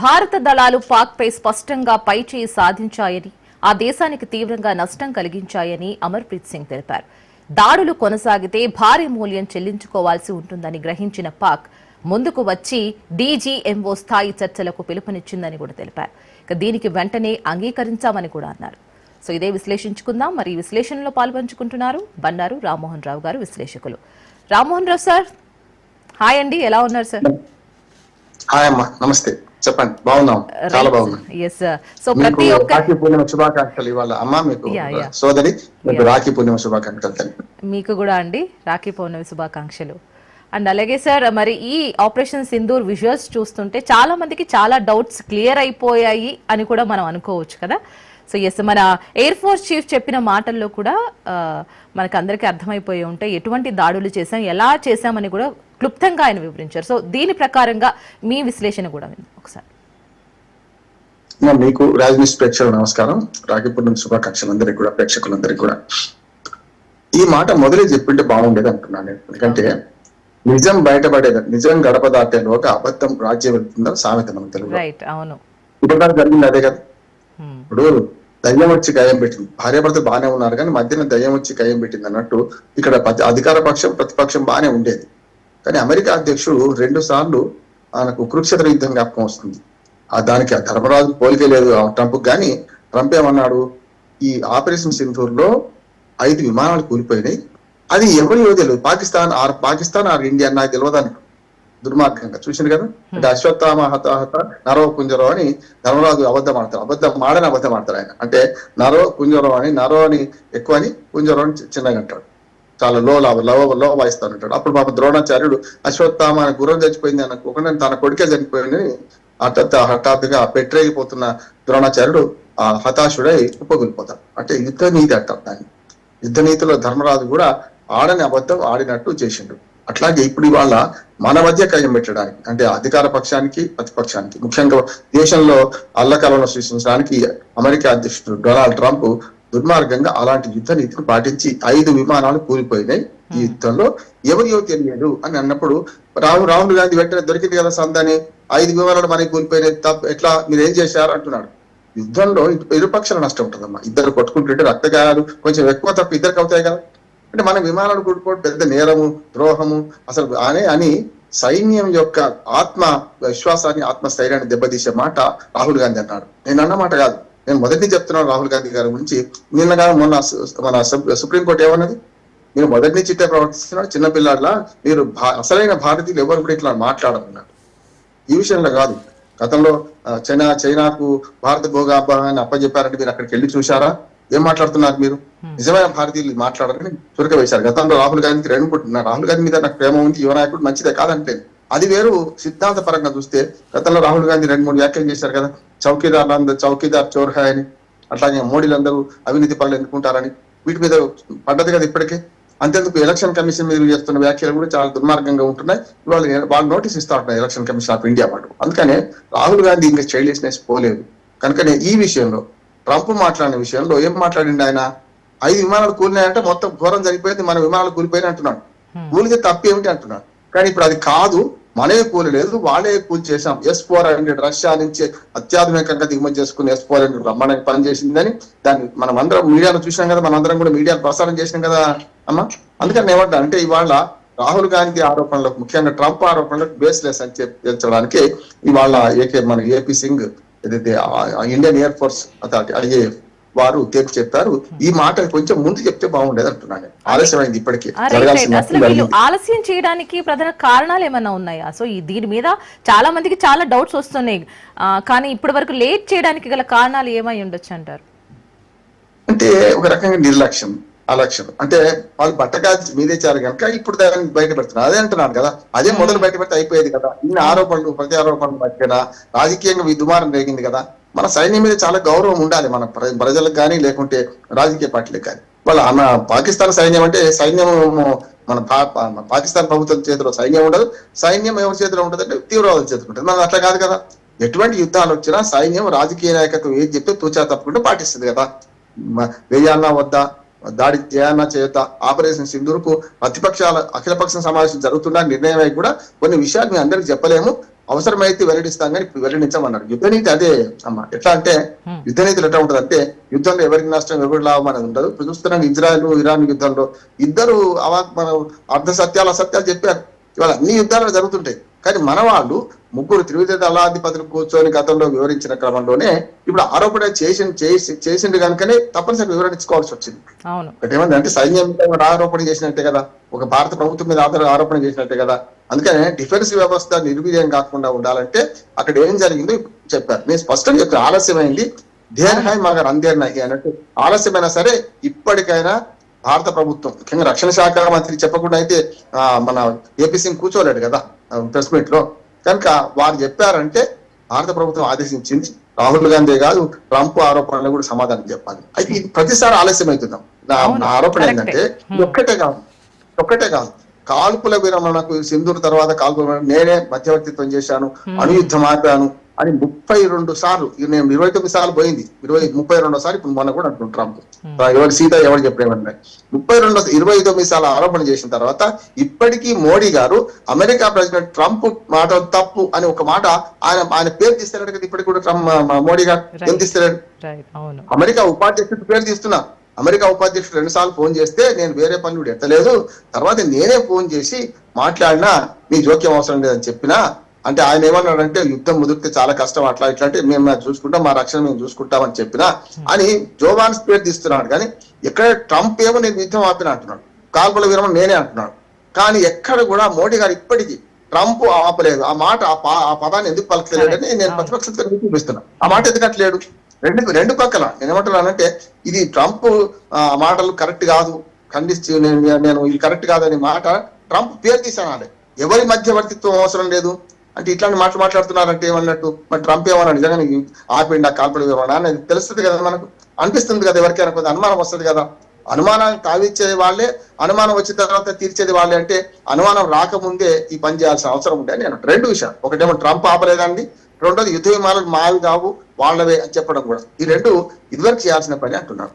భారత దళాలు పాక్పై స్పష్టంగా పైచేయి సాధించాయని, ఆ దేశానికి తీవ్రంగా నష్టం కలిగించాయని అమర్ప్రీత్ సింగ్ తెలిపారు. దాడులు కొనసాగితే భారీ మూల్యం చెల్లించుకోవాల్సి ఉంటుందని గ్రహించిన పాక్ ముందుకు వచ్చి డీజీఎంఓ స్థాయి చర్చలకు పిలుపునిచ్చిందని కూడా తెలిపారు. దీనికి వెంటనే అంగీకరించామని కూడా అన్నారు. సో ఇదే విశ్లేషించుకుందాం. మరి ఈ విశ్లేషణలో పాల్పంచుకుంటున్నారు బండారు రామ్మోహన్ రావు గారు, విశ్లేషకులు. రామ్మోహన్ రావు సార్, హాయ్ అండి, ఎలా ఉన్నారు సార్? హాయ్ అమ్మా, నమస్తే, చెప్పండి. బాగున్నాం, చాలా బాగున్నాం. సో ప్రతి ఒక్క రాఖీ పూర్ణిమ శుభాకాంక్షలు ఇవాళ అమ్మా, మీకు సోదరి రాఖీ పూర్ణిమ శుభాకాంక్షలు. మీకు కూడా అండి రాఖీ పౌర్ణమి శుభాకాంక్షలు. అండ్ అలాగే సార్, మరి ఈ ఆపరేషన్ సింధూర్ విజువల్స్ చూస్తుంటే చాలా మందికి చాలా డౌట్స్ క్లియర్ అయిపోయాయి అని కూడా మనం అనుకోవచ్చు కదా. సో ఎస్, మన ఎయిర్ ఫోర్స్ చీఫ్ చెప్పిన మాటల్లో కూడా మనకు అందరికీ అర్థమైపోయి ఉంటాయి ఎటువంటి దాడులు చేశాం, ఎలా చేశామని కూడా క్లుప్తంగా ఆయన వివరించారు. సో దీని ప్రకారంగా మీ విశ్లేషణ కూడా ఒకసారి. మీకు రాజనీష్ ప్రేక్షకులు నమస్కారం, రాఖీ పూర్ణిమ శుభాకాంక్షలు అందరికి కూడా, ప్రేక్షకులందరికీ కూడా. ఈ మాట మొదలే చెప్పింటే బాగుండేది అంటున్నాను నేను. ఎందుకంటే నిజం బయటపడేది, నిజం గడప దాటేలోగా అబద్ధం రాజ్యం వెళ్తుందని సామెత మనకు తెలుగు. ఇప్పుడు జరిగింది అదే కదా. ఇప్పుడు దయ్యం వచ్చి గాయం పెట్టింది, భార్యాభర్తలు బాగానే ఉన్నారు కానీ మధ్యన దయ్యం వచ్చి గాయం పెట్టింది అన్నట్టు ఇక్కడ అధికార పక్షం ప్రతిపక్షం బాగానే ఉండేది. కానీ అమెరికా అధ్యక్షుడు 2 సార్లు ఆయనకు కురుక్షేత్ర యుద్ధం జ్ఞాపకం వస్తుంది. దానికి ఆ ధర్మరాజు పోలికే లేదు ట్రంప్. కానీ ట్రంప్ ఏమన్నాడు, ఈ సింధూర్ లో 5 విమానాలు కూలిపోయినాయి, అది ఎవరిలో తెలియదు, పాకిస్తాన్ ఆర్ ఇండియా నాకు తెలియదు అన్నాడు. దుర్మార్గంగా చూసింది కదా. అంటే అశ్వత్థామ హత నరో కుంజరో అని ధర్మరాజు అబద్ధం ఆడతాడు ఆయన. అంటే నరో కుంజరో అని, నరో అని ఎక్కువ అని, కుంజరో అని చిన్నగా అంటాడు, చాలా లో వాయిస్తాను అంటాడు. అప్పుడు పాప ద్రోణాచార్యుడు అశ్వత్థామ అని గుర్రం చచ్చిపోయింది అనుకోకుండా తన కొడుకే చనిపోయింది హఠాత్తుగా పెట్టరేగిపోతున్న ద్రోణాచార్యుడు ఆ హతాశుడై ఉపగులిపోతాడు. అంటే యుద్ధ నీతి అంటారు దాన్ని. యుద్ధ నీతిలో ధర్మరాజు కూడా ఆడని అబద్ధం ఆడినట్టు చేసిండు. అట్లాగే ఇప్పుడు ఇవాళ మన మధ్య కయ్యం పెట్టడానికి, అంటే అధికార పక్షానికి ప్రతిపక్షానికి, ముఖ్యంగా దేశంలో అల్లకలను సృష్టించడానికి అమెరికా అధ్యక్షుడు డొనాల్డ్ ట్రంప్ దుర్మార్గంగా అలాంటి యుద్ధ నీతిని పాటించి 5 విమానాలు కూలిపోయినాయి ఈ యుద్ధంలో, ఎవరియో తెలియదు అని అన్నప్పుడు రాహుల్ గాంధీ వెంటనే దొరికింది కదా సందని, 5 విమానాలు మనకి కూలిపోయినాయి, ఎట్లా మీరు ఏం చేశారు అంటున్నాడు. యుద్ధంలో ఇరుపక్షాల నష్టం ఉంటుందమ్మా. ఇద్దరు కొట్టుకుంటుంటే రక్తగాయాలు కొంచెం ఎక్కువ తప్ప ఇద్దరికి అవుతాయి కదా. అంటే మనం విమానాలు కూడుకోవడం పెద్ద నేరము, ద్రోహము అసలు అని సైన్యం యొక్క ఆత్మ విశ్వాసాన్ని, ఆత్మస్థైర్యాన్ని దెబ్బతీసే మాట రాహుల్ గాంధీ అన్నాడు. నేను అన్నమాట కాదు, నేను మొదటి చెప్తున్నాను రాహుల్ గాంధీ గారి గురించి. నిన్నగా మన సుప్రీంకోర్టు ఏమన్నది, మీరు మొదటి నుంచి ఇట్టే ప్రవర్తిస్తున్నాడు, చిన్నపిల్లాడ్లా మీరు అసలైన భారతీయులు ఎవరు కూడా ఇట్లా మాట్లాడమన్నారు. ఈ విషయంలో కాదు, గతంలో చైనాకు భారత భూభాగాన్ని అప్పచెప్పారంటే మీరు అక్కడికి వెళ్ళి చూశారా? ఏం మాట్లాడుతున్నారు మీరు? నిజమైన భారతీయులు మాట్లాడారని చురక వేశారు. గతంలో రాహుల్ గాంధీకి రాహుల్ గాంధీ మీద నాకు ప్రేమ ఉంది, యువ నాయకుడు మంచిదే కాదంటే అది వేరు. సిద్ధాంత పరంగా చూస్తే గతంలో రాహుల్ గాంధీ 2-3 వ్యాఖ్యలు చేశారు కదా, చౌకీదార్ చోర్ హై అని, అట్లాగే మోడీలందరూ అవినీతి పనులు ఎందుకుంటారని, వీటి మీద పడ్డది కదా ఇప్పటికే. అంతేందుకు ఎలక్షన్ కమిషన్ మీద చేస్తున్న వ్యాఖ్యలు కూడా చాలా దుర్మార్గంగా ఉంటున్నాయి. వాళ్ళు నోటీస్ ఇస్తా ఉంటున్నారు ఎలక్షన్ కమిషన్ ఆఫ్ ఇండియా వాళ్ళు. అందుకనే రాహుల్ గాంధీ ఇంకా చైల్డిష్నెస్ పోలేదు. కనుకనే ఈ విషయంలో ట్రంప్ మాట్లాడిన విషయంలో ఏం మాట్లాడింది ఆయన, 5 విమానాలు కూలినాయంటే మొత్తం ఘోరం జరిగిపోయింది, మన విమానాలు కూలిపోయినా అంటున్నాడు. కూలితే తప్పేమిటి అంటున్నాడు. కానీ ఇప్పుడు అది కాదు, మనమే కూలలేదు, వాళ్ళే కూలి చేశాం. S-400 రష్యా నుంచి అత్యాధునికంగా దిగుమతి చేసుకుని S-400 బ్రహ్మాండంగా పనిచేసిందని దాన్ని మనం అందరం మీడియాలో చూసినాం కదా, మనందరం కూడా మీడియాలో ప్రసారం చేసినాం కదా అమ్మ. అందుకని ఏమంటా అంటే ఇవాళ రాహుల్ గాంధీ ఆరోపణలకు, ముఖ్యంగా ట్రంప్ ఆరోపణలకు బేస్లెస్ అని చెప్పడానికి ఇవాళ మన ఏపీ సింగ్ ఏదైతే Indian air force authority IAF వారు తేల్చి చెప్పారు. ఈ మాట కొంచెం ముందు చెప్తే బాగుండేది అంటున్నాను. ఆలస్యమైంది ఇప్పటికీ. ఆలస్యం చేయడానికి ప్రధాన కారణాలు ఏమన్నా ఉన్నాయా? సో దీని మీద చాలా మందికి చాలా డౌట్స్ వస్తున్నాయి, కానీ ఇప్పటి వరకు లేట్ చేయడానికి గల కారణాలు ఏమై ఉండొచ్చు అంటారు? అంటే ఒక రకంగా నిర్లక్ష్యం, అలక్ష్యం. అంటే వాళ్ళు బట్టగాల్చి మీదేచారు కనుక ఇప్పుడు దాన్ని బయట పెడుతున్నారు. అదే అంటున్నాను కదా, అదే మొదలు బయట పెడితే అయిపోయేది కదా. ఇన్ని ఆరోపణలు ప్రతి ఆరోపణలు మధ్యన రాజకీయంగా దుమారం రేగింది కదా. మన సైన్యం మీద చాలా గౌరవం ఉండాలి, మన ప్రజలకు కానీ లేకుంటే రాజకీయ పార్టీలకు కానీ. వాళ్ళ పాకిస్తాన్ సైన్యం అంటే సైన్యం మన పాకిస్తాన్ ప్రభుత్వం చేతిలో సైన్యం ఉండదు, సైన్యం ఎవరి చేతిలో ఉంటుంది అంటే తీవ్రవాదుల చేతిలో ఉంటుంది. మనం అట్లా కాదు కదా. ఎటువంటి యుద్ధాలు వచ్చినా సైన్యం రాజకీయ నాయకత్వం ఏది చెప్తే తూచా తప్పకుండా పాటిస్తుంది కదా. వేయాలన్నా వద్దా, దాడి చేయాలన్నా చేయొద్దా, ఆపరేషన్ సింధూర్కు ప్రతిపక్షాల అఖిలపక్ష సమావేశం జరుగుతున్న నిర్ణయం అయి కూడా కొన్ని విషయాలు మీ అందరికి చెప్పలేము, అవసరమైతే వెల్లడిస్తాం కానీ ఇప్పుడు వెల్లడించమన్నారు. యుద్ధ నీతి అదే అమ్మ. ఎట్లా అంటే యుద్ధ నీతిలో ఎట్లా ఉంటుంది అంటే యుద్ధంలో ఎవరికి నష్టం ఎవరికి లాభం అనేది ఉండదు. ఇప్పుడు చూస్తున్నాం ఇజ్రాయెల్ ఇరాన్ యుద్ధంలో ఇద్దరు మన అర్ధ సత్యాలు అసత్యాలు చెప్పారు. ఇవాళ అన్ని యుద్ధాలు జరుగుతుంటాయి. కానీ మన వాళ్ళు ముగ్గురు త్రివిధ దళాధిపతులు కూర్చొని గతంలో వివరించిన క్రమంలోనే ఇప్పుడు ఆరోపణ చేసిండు కనుకనే తప్పనిసరి వివరించుకోవాల్సి వచ్చింది. ఒకటి ఏమంది అంటే సైన్యం మీద ఆరోపణ చేసినట్టే కదా, ఒక భారత ప్రభుత్వం మీద ఆరోపణ చేసినట్టే కదా. అందుకనే డిఫెన్స్ వ్యవస్థ నిర్వీర్యం కాకుండా ఉండాలంటే అక్కడ ఏం జరిగిందో చెప్పారు. నేను స్పష్టంగా చెప్పాను, ఆలస్యమైంది దేర్ హై మగర్ అందేర్ నహి అన్నట్టు. ఆలస్యమైనా సరే ఇప్పటికైనా భారత ప్రభుత్వం ముఖ్యంగా రక్షణ శాఖ మంత్రి చెప్పకుండా అయితే మన ఏపీ సింగ్ కూర్చోలేడు కదా ప్రెస్ మీట్ లో. కనుక వారు చెప్పారంటే భారత ప్రభుత్వం ఆదేశించింది. రాహుల్ గాంధీ కాదు ట్రంప్ ఆరోపణలు కూడా సమాధానం చెప్పాలి. అయితే ఇది ప్రతిసారి ఆలస్యం అవుతుందాం. నా ఆరోపణ ఏంటంటే ఒక్కటే కాదు కాల్పుల విరమణకు సింధూర్ తర్వాత కాల్పుల విరమణ నేనే మధ్యవర్తిత్వం చేశాను, అణుయుద్ధం ఆపాను అని 32 సార్లు, నేను 29 సార్లు పోయింది, 32వ సారి ఇప్పుడు మొన్న కూడా అంటున్నాను ట్రంప్. ఎవరు సీత ఎవరు చెప్పేమన్నా 29 సార్లు ఆరోపణ చేసిన తర్వాత ఇప్పటికీ మోడీ గారు అమెరికా ప్రెసిడెంట్ ట్రంప్ మాట తప్పు అని ఒక మాట ఆయన పేరు తీస్తాడు కదా. ఇప్పటికి కూడా ట్రంప్ మోడీ గారు ఏం తీస్తాడు? అమెరికా ఉపాధ్యక్షుడు పేరు తీస్తున్నా. అమెరికా ఉపాధ్యక్షుడు 2 సార్లు ఫోన్ చేస్తే నేను వేరే పనులు ఎత్తలేదు, తర్వాత నేనే ఫోన్ చేసి మాట్లాడినా మీ జోక్యం అవసరం లేదని చెప్పినా. అంటే ఆయన ఏమన్నాడంటే యుద్ధం ముదిరితే చాలా కష్టం, అట్లా ఇట్లా అంటే మేము చూసుకుంటాం, మా రక్షణ మేము చూసుకుంటామని చెప్పినా అని జోవాన్స్ పేరు తీస్తున్నాడు. కానీ ఎక్కడ ట్రంప్ ఏమో నేను యుద్ధం ఆపిన అంటున్నాడు, కాల్పుల విరమణ నేనే అంటున్నాడు. కానీ ఎక్కడ కూడా మోడీ గారు ఇప్పటికీ ట్రంప్ ఆపలేదు. ఆ మాట ఆ పదాన్ని ఎందుకు పలకలేడని నేను ప్రతిపక్షంతో చూపిస్తున్నా. ఆ మాట ఎందుకట్లేడు? రెండు పక్కల నేను ఏమంటున్నానంటే ఇది ట్రంప్ మాటలు కరెక్ట్ కాదు, ఖండిస్తూ నేను ఇది కరెక్ట్ కాదని మాట ట్రంప్ పేరు తీసాను. ఎవరి మధ్యవర్తిత్వం అవసరం లేదు అంటే ఇట్లాంటి మాటలు మాట్లాడుతున్నారంటే ఏమన్నట్టు. మరి ట్రంప్ ఏమన్నా నిజంగా ఆపిండి ఆ కాల్పుల వివరణ అనేది తెలుస్తుంది కదా, మనకు అనిపిస్తుంది కదా, ఎవరికైనా కొంత అనుమానం వస్తుంది కదా. అనుమానాన్ని తావిచ్చేది వాళ్ళే, అనుమానం వచ్చిన తర్వాత తీర్చేది వాళ్ళే. అంటే అనుమానం రాకముందే ఈ పని చేయాల్సిన అవసరం ఉంటే నేను 2 విషయాలు, ఒకటేమో ట్రంప్ ఆపలేదండి, రెండోది యుద్ధ విమానాలు మావి కావు వాళ్ళవే అని చెప్పడం కూడా. ఈ 2 ఇదివరకు చేయాల్సిన పని అంటున్నాను.